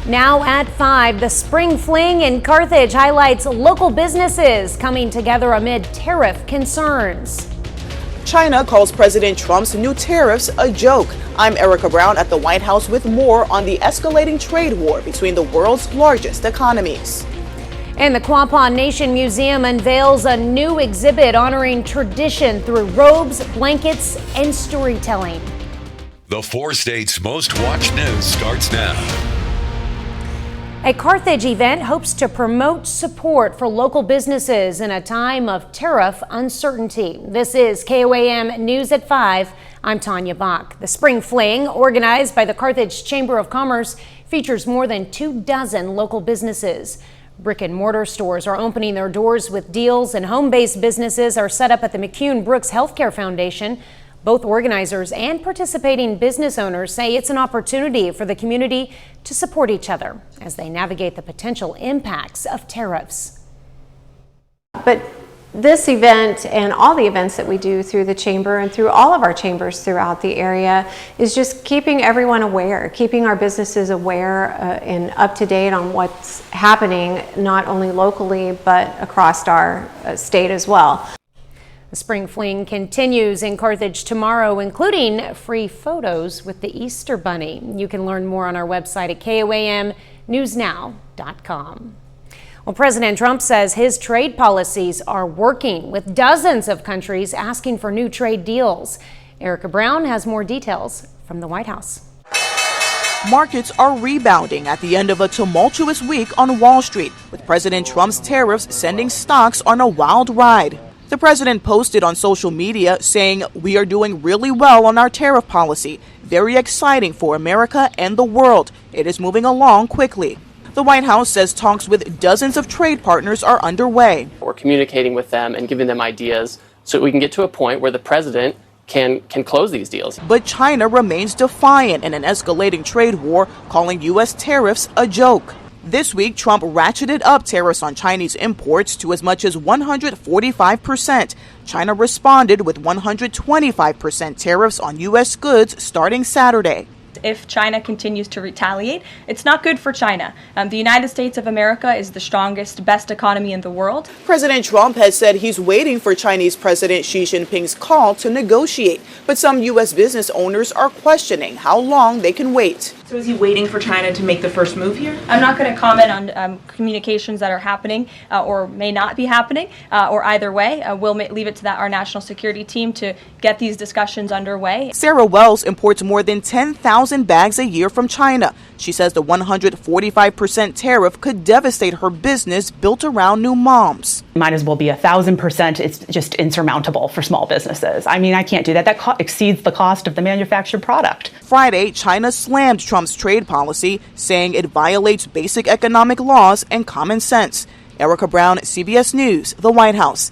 Now at 5, the Spring Fling in Carthage highlights local businesses coming together amid tariff concerns. China calls President Trump's new tariffs a joke. I'm Erica Brown at the White House with more on the escalating trade war between the world's largest economies. And the Quapaw Nation Museum unveils a new exhibit honoring tradition through robes, blankets, and storytelling. The 4 states' most watched news starts now. A Carthage event hopes to promote support for local businesses in a time of tariff uncertainty. This is KOAM News at 5. I'm Tanya Bach. The Spring Fling, organized by the Carthage Chamber of Commerce, features more than 24 local businesses. Brick and mortar stores are opening their doors with deals, and home-based businesses are set up at the McCune-Brooks Healthcare Foundation. Both organizers and participating business owners say it's an opportunity for the community to support each other as they navigate the potential impacts of tariffs. But this event and all the events that we do through the chamber and through all of our chambers throughout the area is just keeping everyone aware, keeping our businesses aware and up to date on what's happening, not only locally but across our state as well. The Spring Fling continues in Carthage tomorrow, including free photos with the Easter Bunny. You can learn more on our website at KOAMnewsnow.com. Well, President Trump says his trade policies are working, with dozens of countries asking for new trade deals. Erica Brown has more details from the White House. Markets are rebounding at the end of a tumultuous week on Wall Street, with President Trump's tariffs sending stocks on a wild ride. The president posted on social media saying, "We are doing really well on our tariff policy. Very exciting for America and the world. It is moving along quickly." The White House says talks with dozens of trade partners are underway. We're communicating with them and giving them ideas so we can get to a point where the president can close these deals. But China remains defiant in an escalating trade war, calling U.S. tariffs a joke. This week, Trump ratcheted up tariffs on Chinese imports to as much as 145%. China responded with 125% tariffs on U.S. goods starting Saturday. If China continues to retaliate, it's not good for China. The United States of America is the strongest, best economy in the world. President Trump has said he's waiting for Chinese President Xi Jinping's call to negotiate. But some U.S. business owners are questioning how long they can wait. So is he waiting for China to make the first move here? I'm not going to comment on communications that are happening or may not be happening, or either way. We'll leave it to our national security team to get these discussions underway. Sarah Wells imports more than 10,000 bags a year from China. She says the 145% tariff could devastate her business built around new moms. Might as well be 1,000%. It's just insurmountable for small businesses. I mean, I can't do that. That exceeds the cost of the manufactured product. Friday, China slammed Trump's trade policy, saying it violates basic economic laws and common sense. Erica Brown, CBS News, the White House.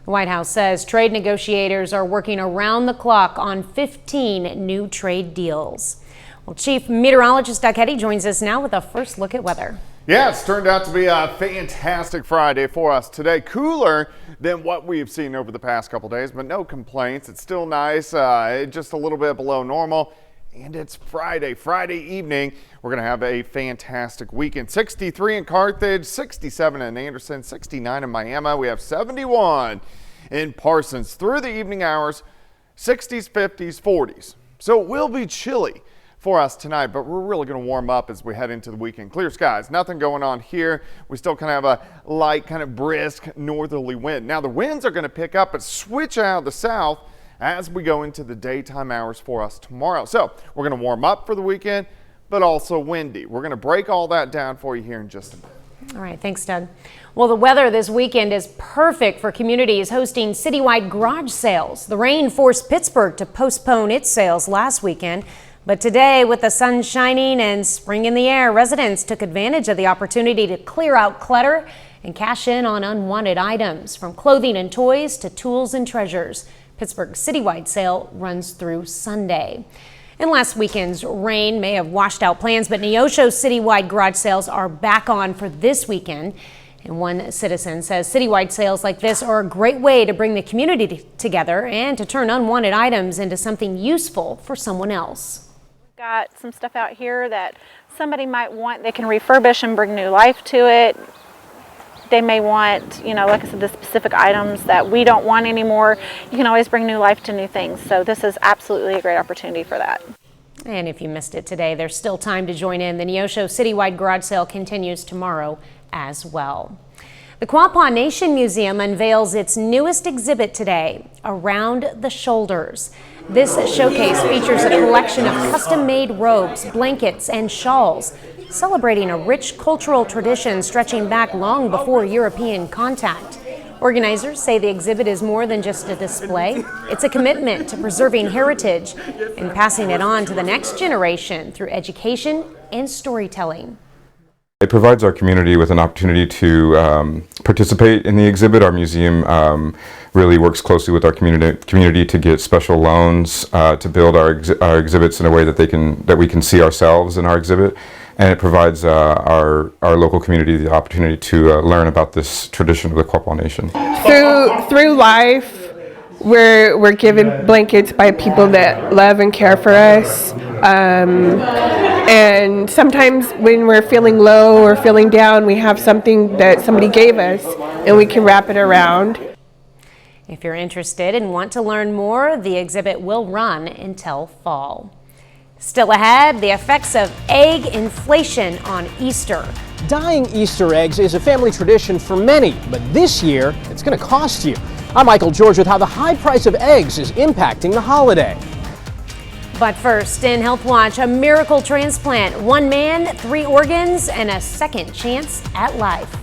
The White House says trade negotiators are working around the clock on 15 new trade deals. Well, Chief Meteorologist Doug Hetty joins us now with a first look at weather. Yeah, it's turned out to be a fantastic Friday for us today. Cooler than what we've seen over the past couple days, but no complaints. It's still nice, just a little bit below normal. And it's Friday evening. We're going to have a fantastic weekend. 63 in Carthage, 67 in Anderson, 69 in Miami. We have 71 in Parsons. Through the evening hours, 60s, 50s, 40s. So it will be chilly for us tonight, but we're really going to warm up as we head into the weekend. Clear skies, nothing going on here. We still kind of have a light, kind of brisk northerly wind. Now the winds are going to pick up but switch out of the south as we go into the daytime hours for us tomorrow. So we're going to warm up for the weekend, but also windy. We're going to break all that down for you here in just a minute. All right, thanks, Doug. Well, the weather this weekend is perfect for communities hosting citywide garage sales. The rain forced Pittsburgh to postpone its sales last weekend. But today, with the sun shining and spring in the air, residents took advantage of the opportunity to clear out clutter and cash in on unwanted items, from clothing and toys to tools and treasures. Pittsburgh's citywide sale runs through Sunday. And last weekend's rain may have washed out plans, but Neosho's citywide garage sales are back on for this weekend. And one citizen says citywide sales like this are a great way to bring the community together and to turn unwanted items into something useful for someone else. got some stuff out here that somebody might want. They can refurbish and bring new life to it. They may want, like I said, the specific items that we don't want anymore. You can always bring new life to new things. So this is absolutely a great opportunity for that. And if you missed it today, there's still time to join in. The Neosho Citywide Garage Sale continues tomorrow as well. The Quapaw Nation Museum unveils its newest exhibit today, Around the Shoulders. This showcase features a collection of custom-made robes, blankets, and shawls, celebrating a rich cultural tradition stretching back long before European contact. Organizers say the exhibit is more than just a display. It's a commitment to preserving heritage and passing it on to the next generation through education and storytelling. It provides our community with an opportunity to participate in the exhibit. Our museum really works closely with our community to get special loans to build our exhibits in a way that we can see ourselves in our exhibit. And it provides our local community the opportunity to learn about this tradition of the Quapaw Nation. Through life, we're given blankets by people that love and care for us. And sometimes when we're feeling low or feeling down, we have something that somebody gave us and we can wrap it around. If you're interested and want to learn more, the exhibit will run until fall. Still ahead, the effects of egg inflation on Easter. Dyeing Easter eggs is a family tradition for many, but this year it's going to cost you. I'm Michael George with how the high price of eggs is impacting the holiday. But first, in Health Watch, a miracle transplant. 1 man, 3 organs, and a second chance at life.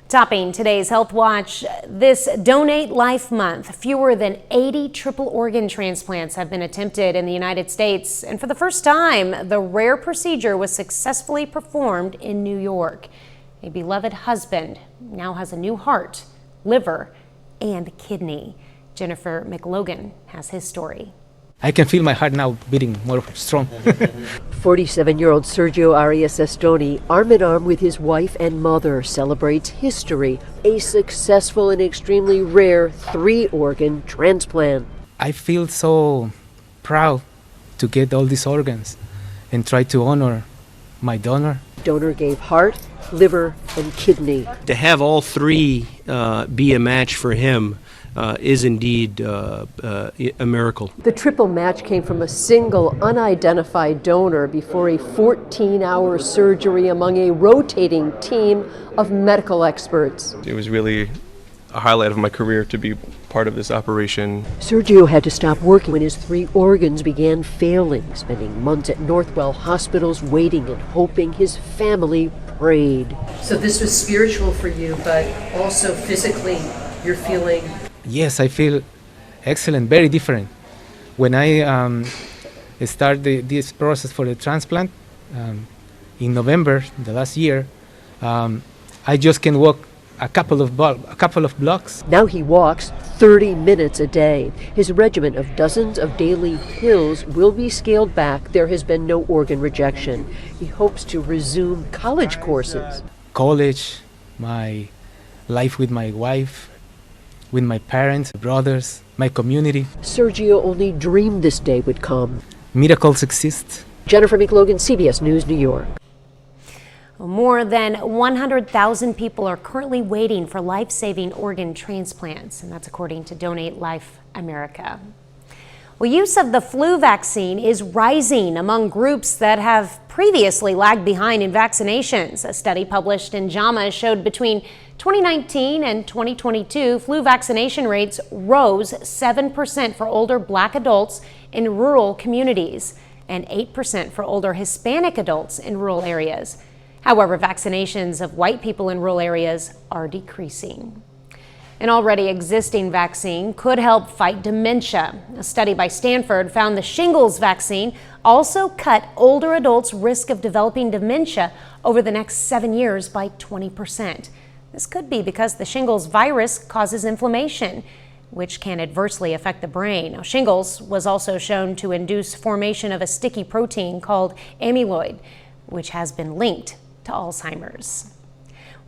Topping today's Health Watch, this Donate Life Month. Fewer than 80 triple organ transplants have been attempted in the United States. And for the first time, the rare procedure was successfully performed in New York. A beloved husband now has a new heart, liver, and kidney. Jennifer McLogan has his story. I can feel my heart now beating more strong. 47-year-old Sergio Arias Estoni, arm in arm with his wife and mother, celebrates history, a successful and extremely rare 3-organ transplant. I feel so proud to get all these organs and try to honor my donor. Donor gave heart, liver, and kidney. To have all 3 be a match for him is indeed a miracle. The triple match came from a single unidentified donor before a 14-hour surgery among a rotating team of medical experts. It was really a highlight of my career to be part of this operation. Sergio had to stop working when his 3 organs began failing, spending months at Northwell hospitals waiting and hoping. His family prayed. So this was spiritual for you, but also physically you're feeling... Yes, I feel excellent, very different. When I started this process for the transplant in November, the last year, I just can walk a couple of blocks. Now he walks 30 minutes a day. His regimen of dozens of daily pills will be scaled back. There has been no organ rejection. He hopes to resume college courses. College, my life with my wife, with my parents, brothers, my community. Sergio only dreamed this day would come. Miracles exist. Jennifer McLogan, CBS News, New York. More than 100,000 people are currently waiting for life-saving organ transplants, and that's according to Donate Life America. Well, use of the flu vaccine is rising among groups that have previously lagged behind in vaccinations. A study published in JAMA showed between 2019 and 2022, flu vaccination rates rose 7% for older Black adults in rural communities and 8% for older Hispanic adults in rural areas. However, vaccinations of white people in rural areas are decreasing. An already existing vaccine could help fight dementia. A study by Stanford found the shingles vaccine also cut older adults' risk of developing dementia over the next 7 years by 20%. This could be because the shingles virus causes inflammation, which can adversely affect the brain. Now, shingles was also shown to induce formation of a sticky protein called amyloid, which has been linked to Alzheimer's.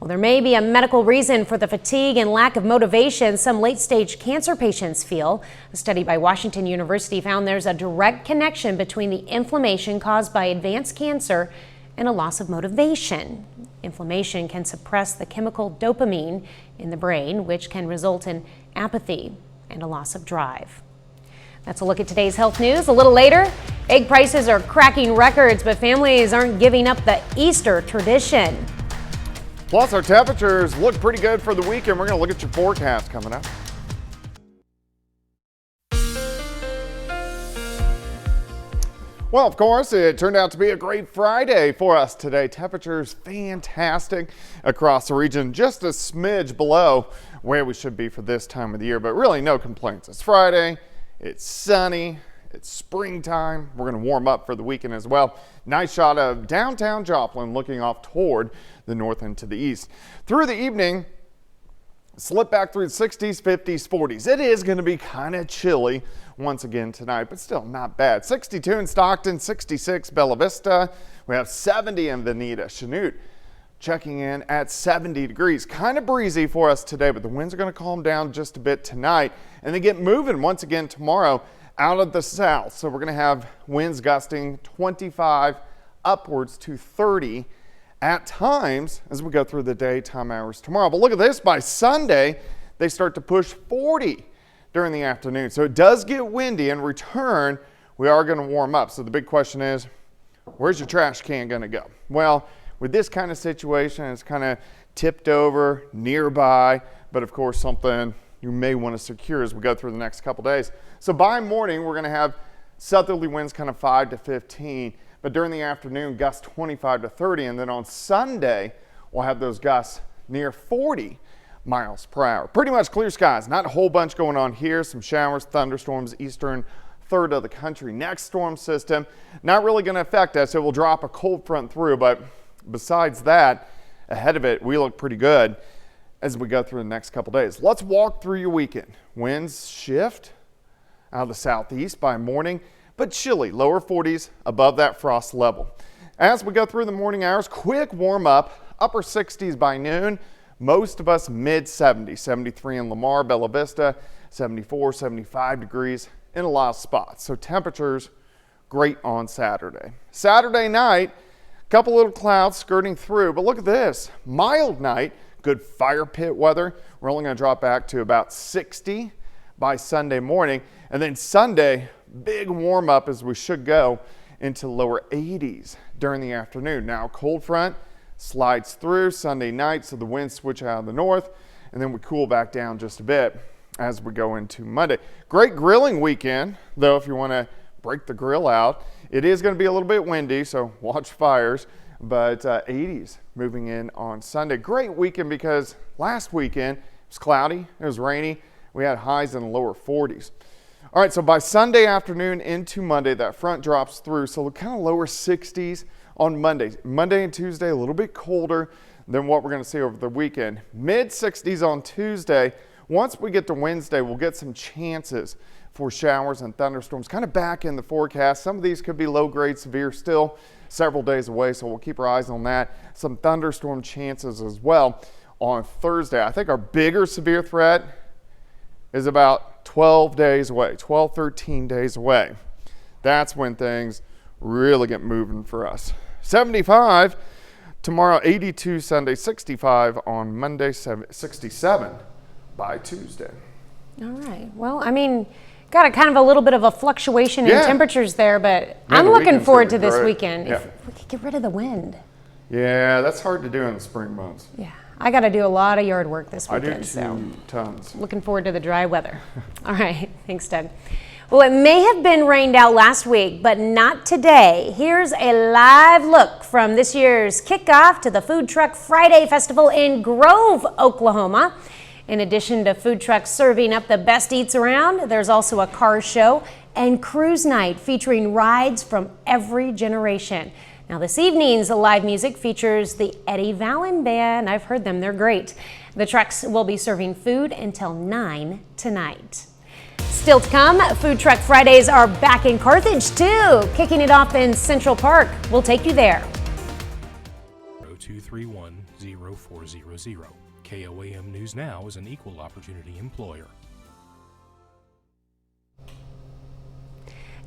Well, there may be a medical reason for the fatigue and lack of motivation some late-stage cancer patients feel. A study by Washington University found there's a direct connection between the inflammation caused by advanced cancer and a loss of motivation. Inflammation can suppress the chemical dopamine in the brain, which can result in apathy and a loss of drive. That's a look at today's health news. A little later, egg prices are cracking records, but families aren't giving up the Easter tradition. Plus, our temperatures look pretty good for the weekend. We're going to look at your forecast coming up. Well, of course, it turned out to be a great Friday for us today. Temperatures fantastic across the region, just a smidge below where we should be for this time of the year, but really no complaints. It's Friday, it's sunny, it's springtime. We're going to warm up for the weekend as well. Nice shot of downtown Joplin looking off toward the north and to the east. Through the evening, slip back through the 60s, 50s, 40s. It is going to be kind of chilly once again tonight, but still not bad. 62 in Stockton, 66 Bella Vista. We have 70 in Veneta. Chanute checking in at 70 degrees. Kind of breezy for us today, but the winds are going to calm down just a bit tonight, and they get moving once again tomorrow out of the south. So we're going to have winds gusting 25 upwards to 30 at times as we go through the daytime hours tomorrow. But look at this, by Sunday, they start to push 40 during the afternoon. So it does get windy. In return, we are going to warm up. So the big question is, where's your trash can going to go? Well, with this kind of situation, it's kind of tipped over nearby, but of course something you may want to secure as we go through the next couple days. So by morning, we're going to have southerly winds kind of 5 to 15. But during the afternoon, gusts 25 to 30. And then on Sunday, we'll have those gusts near 40 miles per hour. Pretty much clear skies. Not a whole bunch going on here. Some showers, thunderstorms, eastern third of the country. Next storm system, not really going to affect us. It will drop a cold front through. But besides that, ahead of it, we look pretty good as we go through the next couple days. Let's walk through your weekend. Winds shift out of the southeast by morning, but chilly, lower 40s above that frost level. As we go through the morning hours, quick warm up, upper 60s by noon, most of us mid 70s, 73 in Lamar, Bella Vista, 74, 75 degrees in a lot of spots. So temperatures great on Saturday. Saturday night, a couple little clouds skirting through, but look at this, mild night, good fire pit weather. We're only going to drop back to about 60 by Sunday morning, and then Sunday, big warm up as we should go into lower 80s during the afternoon. Now cold front slides through Sunday night, so the winds switch out of the north, and then we cool back down just a bit as we go into Monday. Great grilling weekend, though, if you want to break the grill out. It is going to be a little bit windy, so watch fires, but 80s moving in on Sunday. Great weekend because last weekend it was cloudy, it was rainy. We had highs in the lower 40s. All right, so by Sunday afternoon into Monday, that front drops through, so kind of lower 60s on Monday. Monday and Tuesday, a little bit colder than what we're going to see over the weekend. Mid 60s on Tuesday. Once we get to Wednesday, we'll get some chances for showers and thunderstorms kind of back in the forecast. Some of these could be low grade severe still several days away, so we'll keep our eyes on that. Some thunderstorm chances as well on Thursday. I think our bigger severe threat is about 12 days away, 12, 13 days away. That's when things really get moving for us. 75 tomorrow, 82 Sunday, 65 on Monday, 67 by Tuesday. All right. Well, I mean, got a kind of a little bit of a fluctuation in temperatures there, but I'm looking forward to this weekend. Yeah. If we could get rid of the wind. Yeah, that's hard to do in the spring months. Yeah. I got to do a lot of yard work this weekend. I do too, tons. Looking forward to the dry weather. All right, thanks, Doug. Well, it may have been rained out last week, but not today. Here's a live look from this year's kickoff to the Food Truck Friday Festival in Grove, Oklahoma. In addition to food trucks serving up the best eats around, there's also a car show and cruise night featuring rides from every generation. Now this evening's live music features the Eddie Vallon Band. I've heard them, they're great. The trucks will be serving food until 9 tonight. Still to come, Food Truck Fridays are back in Carthage too, kicking it off in Central Park. We'll take you there. 0231 0400. KOAM News Now is an equal opportunity employer.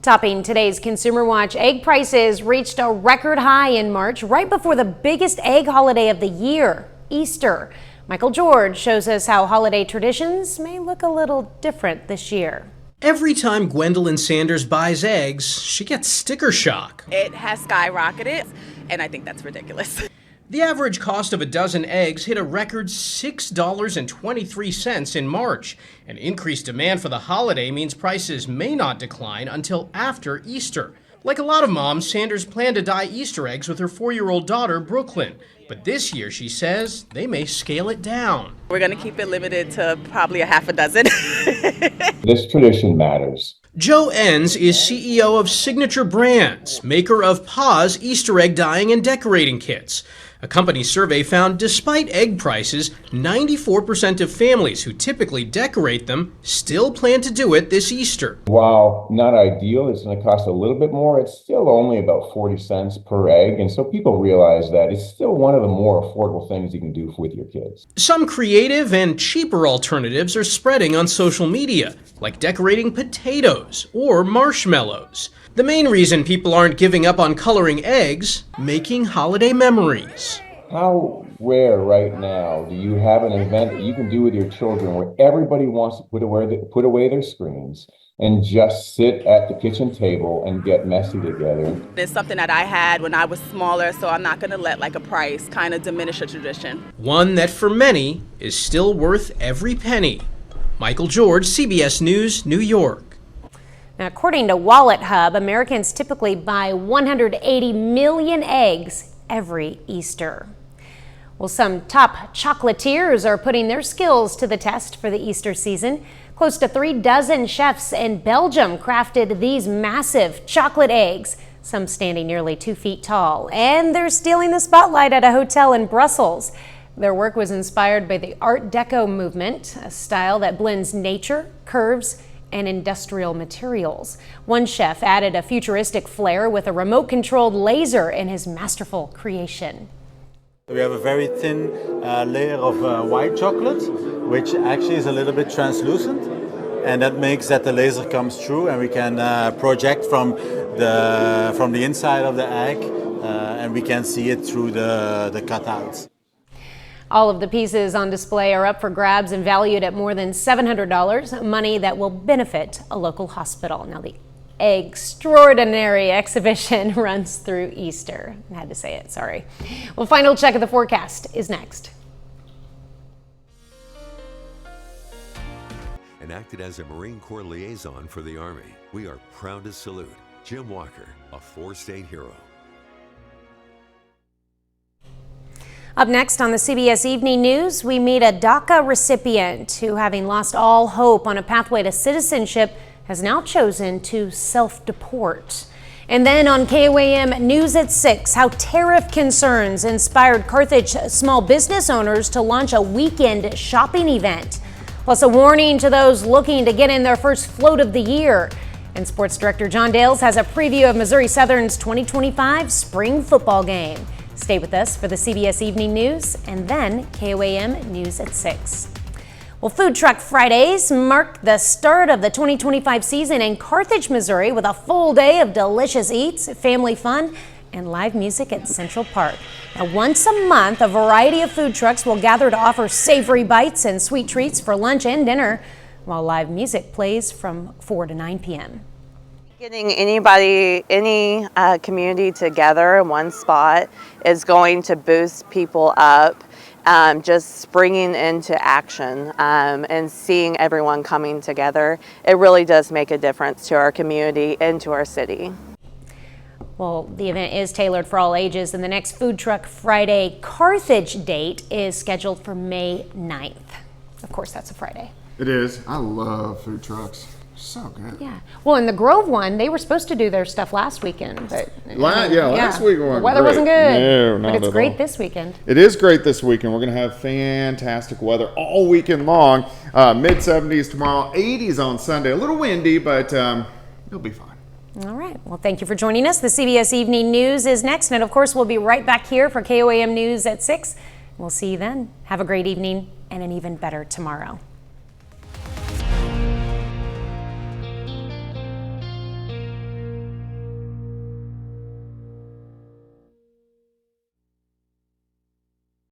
Topping today's Consumer Watch, egg prices reached a record high in March, right before the biggest egg holiday of the year, Easter. Michael George shows us how holiday traditions may look a little different this year. Every time Gwendolyn Sanders buys eggs, she gets sticker shock. It has skyrocketed, and I think that's ridiculous. The average cost of a dozen eggs hit a record $6.23 in March. And increased demand for the holiday means prices may not decline until after Easter. Like a lot of moms, Sanders planned to dye Easter eggs with her 4-year-old daughter, Brooklyn. But this year, she says, they may scale it down. We're going to keep it limited to probably a half a dozen. This tradition matters. Joe Enns is CEO of Signature Brands, maker of Pa's Easter egg dyeing and decorating kits. A company survey found despite egg prices, 94% of families who typically decorate them still plan to do it this Easter. While not ideal, it's going to cost a little bit more. It's still only about 40 cents per egg. And so people realize that it's still one of the more affordable things you can do with your kids. Some creative and cheaper alternatives are spreading on social media, like decorating potatoes or marshmallows. The main reason people aren't giving up on coloring eggs, making holiday memories. How rare right now do you have an event that you can do with your children where everybody wants to put away their screens and just sit at the kitchen table and get messy together? It's something that I had when I was smaller, so I'm not going to let like a price kind of diminish a tradition. One that for many is still worth every penny. Michael George, CBS News, New York. Now, according to Wallet Hub, Americans typically buy 180 million eggs every Easter. Well, some top chocolatiers are putting their skills to the test for the Easter season. Close to 36 chefs in Belgium crafted these massive chocolate eggs, some standing nearly 2 feet tall, and they're stealing the spotlight at a hotel in Brussels. Their work was inspired by the Art Deco movement, a style that blends nature, curves, and industrial materials. One chef added a futuristic flair with a remote-controlled laser in his masterful creation. We have a very thin layer of white chocolate, which actually is a little bit translucent, and that makes that the laser comes through, and we can project from the inside of the egg, and we can see it through the cutouts. All of the pieces on display are up for grabs and valued at more than $700, money that will benefit a local hospital. Now, the extraordinary exhibition runs through Easter. I had to say it, sorry. Well, final check of the forecast is next. And acted as a Marine Corps liaison for the Army, we are proud to salute Jim Walker, a 4-state hero. Up next on the CBS Evening News, we meet a DACA recipient who, having lost all hope on a pathway to citizenship, has now chosen to self-deport. And then on KOAM News at 6, how tariff concerns inspired Carthage small business owners to launch a weekend shopping event. Plus a warning to those looking to get in their first float of the year. And sports director John Dales has a preview of Missouri Southern's 2025 spring football game. Stay with us for the CBS Evening News and then KOAM News at 6. Well, Food Truck Fridays mark the start of the 2025 season in Carthage, Missouri, with a full day of delicious eats, family fun, and live music at Central Park. Now, once a month, a variety of food trucks will gather to offer savory bites and sweet treats for lunch and dinner, while live music plays from 4 to 9 p.m. Getting any community together in one spot is going to boost people up, just springing into action and seeing everyone coming together. It really does make a difference to our community and to our city. Well, the event is tailored for all ages, and the next Food Truck Friday Carthage date is scheduled for May 9th. Of course, that's a Friday. It is. I love food trucks. So good. Yeah. Well, in the Grove one, they were supposed to do their stuff last weekend, but last week the weather wasn't good. No, but it's great this weekend. It is great this weekend. We're going to have fantastic weather all weekend long. Mid 70s tomorrow, 80s on Sunday. A little windy, but it'll be fine. All right. Well, thank you for joining us. The CBS Evening News is next, and of course, we'll be right back here for KOAM News at 6. We'll see you then. Have a great evening and an even better tomorrow.